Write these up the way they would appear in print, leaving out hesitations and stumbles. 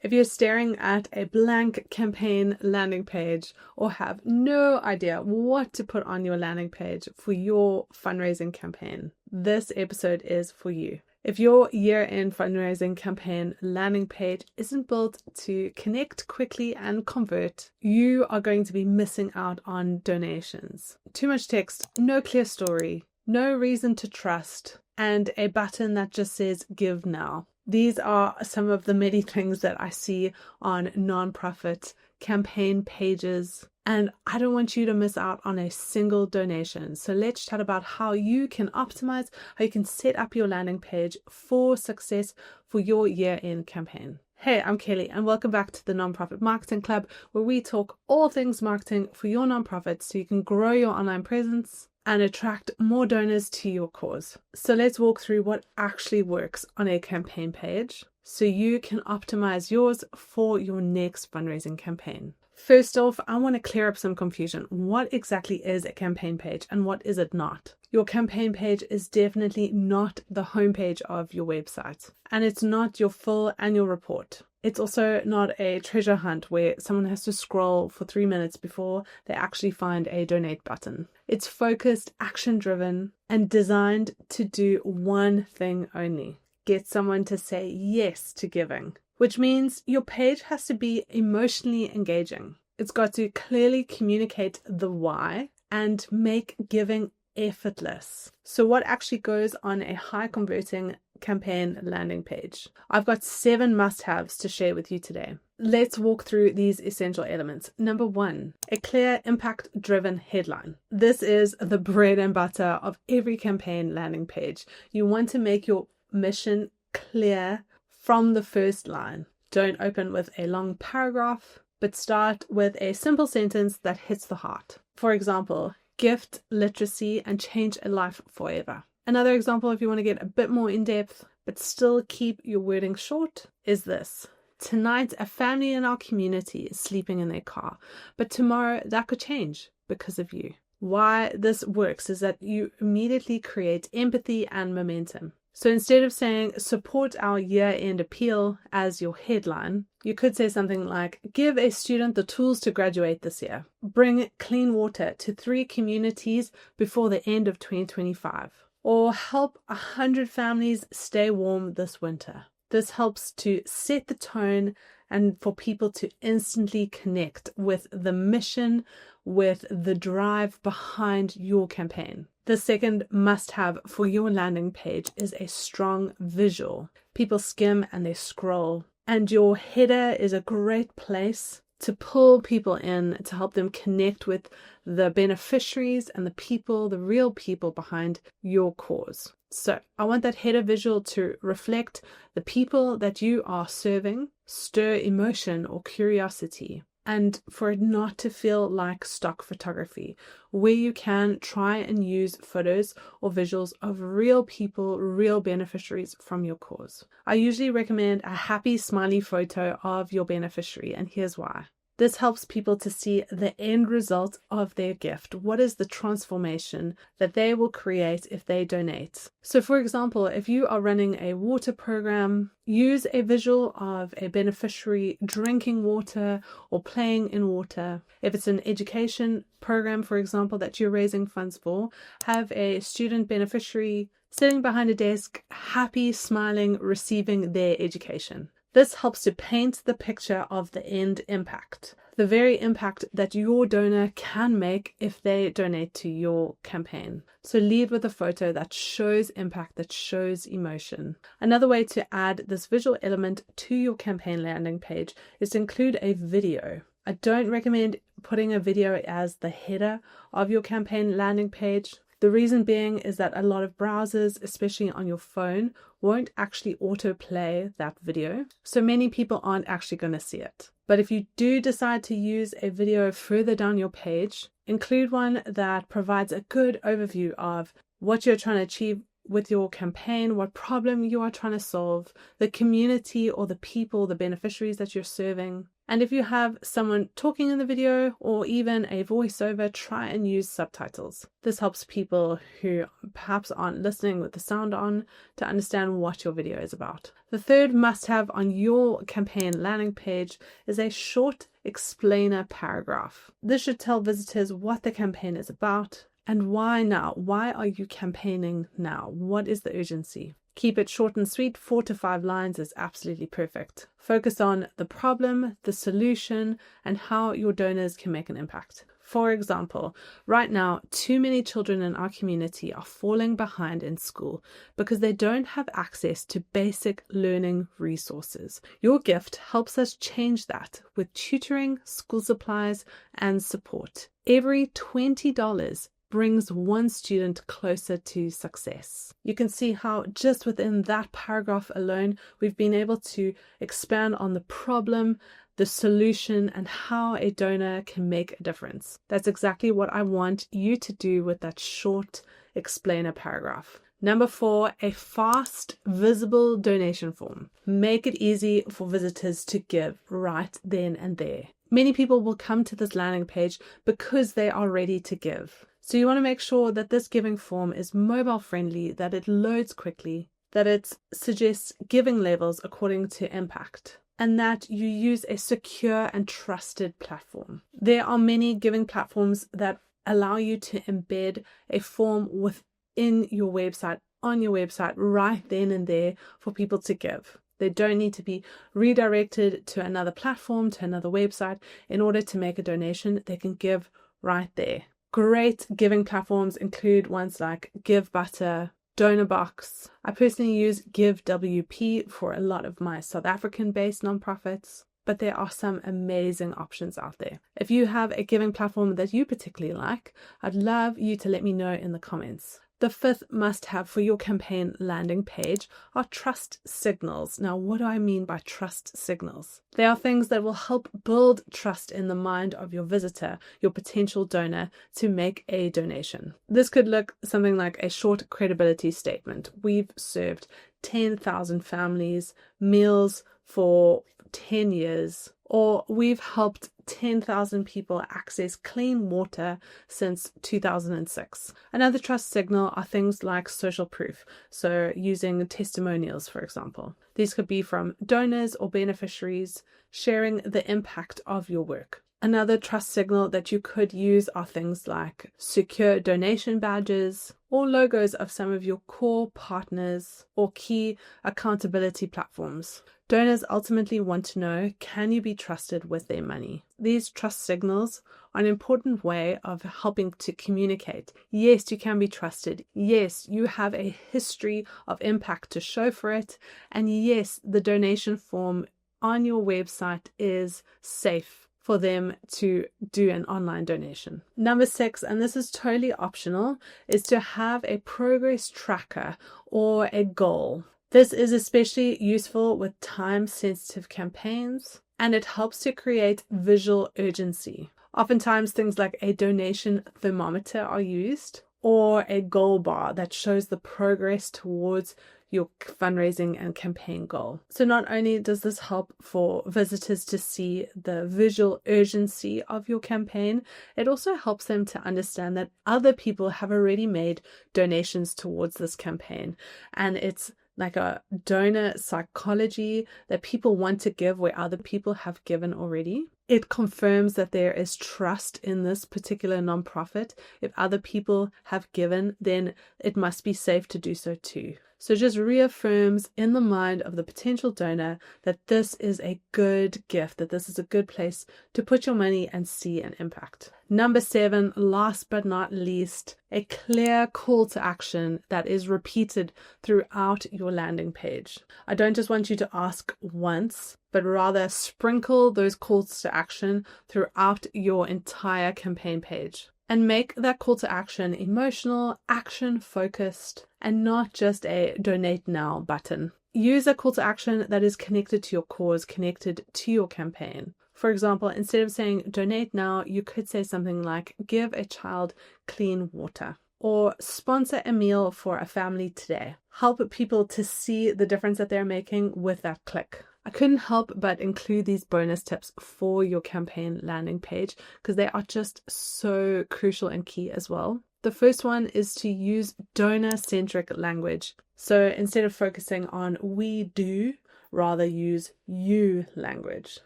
If you're staring at a blank campaign landing page or have no idea what to put on your landing page for your fundraising campaign, this episode is for you. If your year-end fundraising campaign landing page isn't built to connect quickly and convert, you are going to be missing out on donations. Too much text, no clear story, no reason to trust, and a button that just says give now. These are some of the many things that I see on nonprofit campaign pages, and I don't want you to miss out on a single donation. So let's chat about how you can optimize, how you can set up your landing page for success for your year-end campaign. Hey, I'm Kelly, and welcome back to the Nonprofit Marketing Club, where we talk all things marketing for your nonprofit so you can grow your online presence and attract more donors to your cause. So let's walk through what actually works on a campaign page so you can optimize yours for your next fundraising campaign. First off, I want to clear up some confusion. What exactly is a campaign page and what is it not? Your campaign page is definitely not the homepage of your website, and it's not your full annual report. It's also not a treasure hunt where someone has to scroll for 3 minutes before they actually find a donate button. It's focused, action-driven, and designed to do one thing only: get someone to say yes to giving, which means your page has to be emotionally engaging. It's got to clearly communicate the why and make giving effortless. So what actually goes on a high converting campaign landing page? I've got 7 must-haves to share with you today. Let's walk through these essential elements. Number 1, a clear impact-driven headline. This is the bread and butter of every campaign landing page. You want to make your mission clear from the first line. Don't open with a long paragraph, but start with a simple sentence that hits the heart. For example, gift literacy and change a life forever. Another example, if you want to get a bit more in depth, but still keep your wording short, is this: tonight, a family in our community is sleeping in their car, but tomorrow that could change because of you. Why this works is that you immediately create empathy and momentum. So instead of saying support our year-end appeal as your headline, you could say something like give a student the tools to graduate this year, bring clean water to 3 communities before the end of 2025, or help 100 families stay warm this winter. This helps to set the tone and for people to instantly connect with the mission, with the drive behind your campaign. The second must-have for your landing page is a strong visual. People skim and they scroll, and your header is a great place to pull people in, to help them connect with the beneficiaries and the people, the real people behind your cause. So I want that header visual to reflect the people that you are serving, stir emotion or curiosity, and for it not to feel like stock photography, where you can try and use photos or visuals of real people, real beneficiaries from your cause. I usually recommend a happy smiley photo of your beneficiary, and here's why. This helps people to see the end result of their gift. What is the transformation that they will create if they donate? So for example, if you are running a water program, use a visual of a beneficiary drinking water or playing in water. If it's an education program, for example, that you're raising funds for, have a student beneficiary sitting behind a desk, happy, smiling, receiving their education. This helps to paint the picture of the end impact, the very impact that your donor can make if they donate to your campaign. So lead with a photo that shows impact, that shows emotion. Another way to add this visual element to your campaign landing page is to include a video. I don't recommend putting a video as the header of your campaign landing page. The reason being is that a lot of browsers, especially on your phone, won't actually autoplay that video. So many people aren't actually going to see it. But if you do decide to use a video further down your page, include one that provides a good overview of what you're trying to achieve with your campaign, what problem you are trying to solve, the community or the people, the beneficiaries that you're serving. And if you have someone talking in the video or even a voiceover, try and use subtitles. This helps people who perhaps aren't listening with the sound on to understand what your video is about. The third must-have on your campaign landing page is a short explainer paragraph. This should tell visitors what the campaign is about and why now. Why are you campaigning now? What is the urgency? Keep it short and sweet. 4 to 5 lines is absolutely perfect. Focus on the problem, the solution, and how your donors can make an impact. For example, right now, too many children in our community are falling behind in school because they don't have access to basic learning resources. Your gift helps us change that with tutoring, school supplies, and support. Every $20 brings one student closer to success. You can see how just within that paragraph alone, we've been able to expand on the problem, the solution, and how a donor can make a difference. That's exactly what I want you to do with that short explainer paragraph. Number 4, a fast, visible donation form. Make it easy for visitors to give right then and there. Many people will come to this landing page because they are ready to give. So you want to make sure that this giving form is mobile friendly, that it loads quickly, that it suggests giving levels according to impact, and that you use a secure and trusted platform. There are many giving platforms that allow you to embed a form within your website, on your website, right then and there for people to give. They don't need to be redirected to another platform, to another website in order to make a donation. They can give right there. Great giving platforms include ones like GiveButter, DonorBox. I personally use GiveWP for a lot of my South African-based nonprofits, but there are some amazing options out there. If you have a giving platform that you particularly like, I'd love you to let me know in the comments. The 5th must-have for your campaign landing page are trust signals. Now, what do I mean by trust signals? They are things that will help build trust in the mind of your visitor, your potential donor, to make a donation. This could look something like a short credibility statement. We've served 10,000 families, meals for 10 years, or we've helped 10,000 people access clean water since 2006. Another trust signal are things like social proof, so using testimonials, for example. These could be from donors or beneficiaries sharing the impact of your work. Another trust signal that you could use are things like secure donation badges or logos of some of your core partners or key accountability platforms. Donors ultimately want to know, can you be trusted with their money? These trust signals are an important way of helping to communicate. Yes, you can be trusted. Yes, you have a history of impact to show for it. And yes, the donation form on your website is safe for them to do an online donation. Number 6, and this is totally optional, is to have a progress tracker or a goal. This is especially useful with time-sensitive campaigns, and it helps to create visual urgency. Oftentimes, things like a donation thermometer are used, or a goal bar that shows the progress towards your fundraising and campaign goal. So not only does this help for visitors to see the visual urgency of your campaign, it also helps them to understand that other people have already made donations towards this campaign. And it's like a donor psychology that people want to give where other people have given already. It confirms that there is trust in this particular nonprofit. If other people have given, then it must be safe to do so too. So just reaffirms in the mind of the potential donor that this is a good gift, that this is a good place to put your money and see an impact. Number 7, last but not least, a clear call to action that is repeated throughout your landing page. I don't just want you to ask once, but rather sprinkle those calls to action throughout your entire campaign page. And make that call to action emotional, action-focused, and not just a donate now button. Use a call to action that is connected to your cause, connected to your campaign. For example, instead of saying donate now, you could say something like give a child clean water, or sponsor a meal for a family today. Help people to see the difference that they're making with that click. I couldn't help but include these bonus tips for your campaign landing page because they are just so crucial and key as well. The first one is to use donor-centric language. So instead of focusing on we do, rather use you language.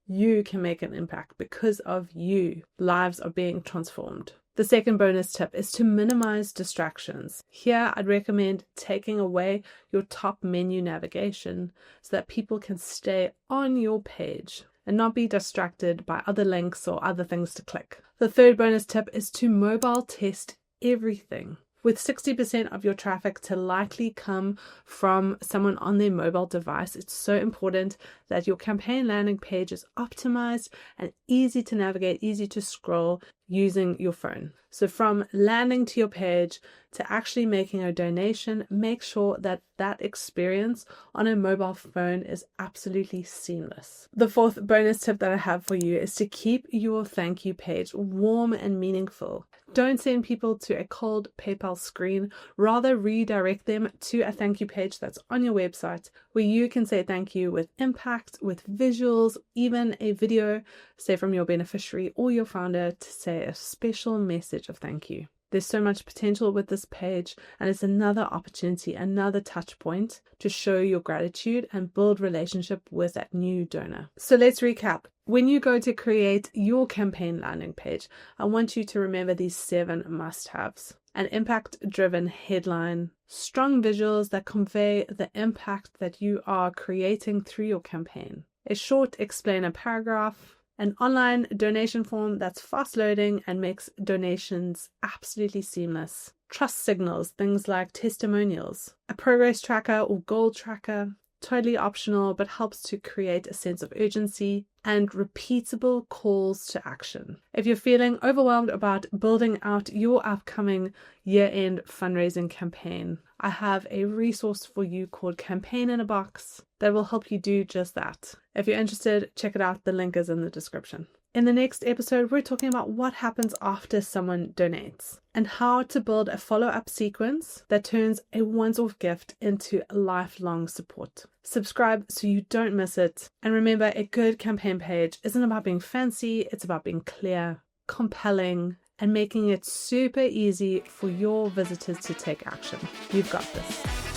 You can make an impact because of you. Lives are being transformed. The second bonus tip is to minimize distractions. Here, I'd recommend taking away your top menu navigation so that people can stay on your page and not be distracted by other links or other things to click. The third bonus tip is to mobile test everything. With 60% of your traffic to likely come from someone on their mobile device, it's so important that your campaign landing page is optimized and easy to navigate, easy to scroll using your phone. So from landing to your page to actually making a donation, make sure that that experience on a mobile phone is absolutely seamless. The fourth bonus tip that I have for you is to keep your thank you page warm and meaningful. Don't send people to a cold PayPal screen, rather redirect them to a thank you page that's on your website where you can say thank you with impact, with visuals, even a video, say from your beneficiary or your founder, to say a special message of thank you. There's so much potential with this page, and it's another opportunity, another touch point to show your gratitude and build relationship with that new donor. So let's recap. When you go to create your campaign landing page, I want you to remember these 7 must-haves. An impact-driven headline, strong visuals that convey the impact that you are creating through your campaign, a short explainer paragraph, an online donation form that's fast loading and makes donations absolutely seamless. Trust signals, things like testimonials, a progress tracker or goal tracker, totally optional but helps to create a sense of urgency, and repeatable calls to action. If you're feeling overwhelmed about building out your upcoming year-end fundraising campaign, I have a resource for you called Campaign in a Box that will help you do just that. If you're interested, check it out. The link is in the description. In the next episode, we're talking about what happens after someone donates and how to build a follow-up sequence that turns a once-off gift into lifelong support. Subscribe so you don't miss it. And remember, a good campaign page isn't about being fancy, it's about being clear, compelling, and making it super easy for your visitors to take action. You've got this.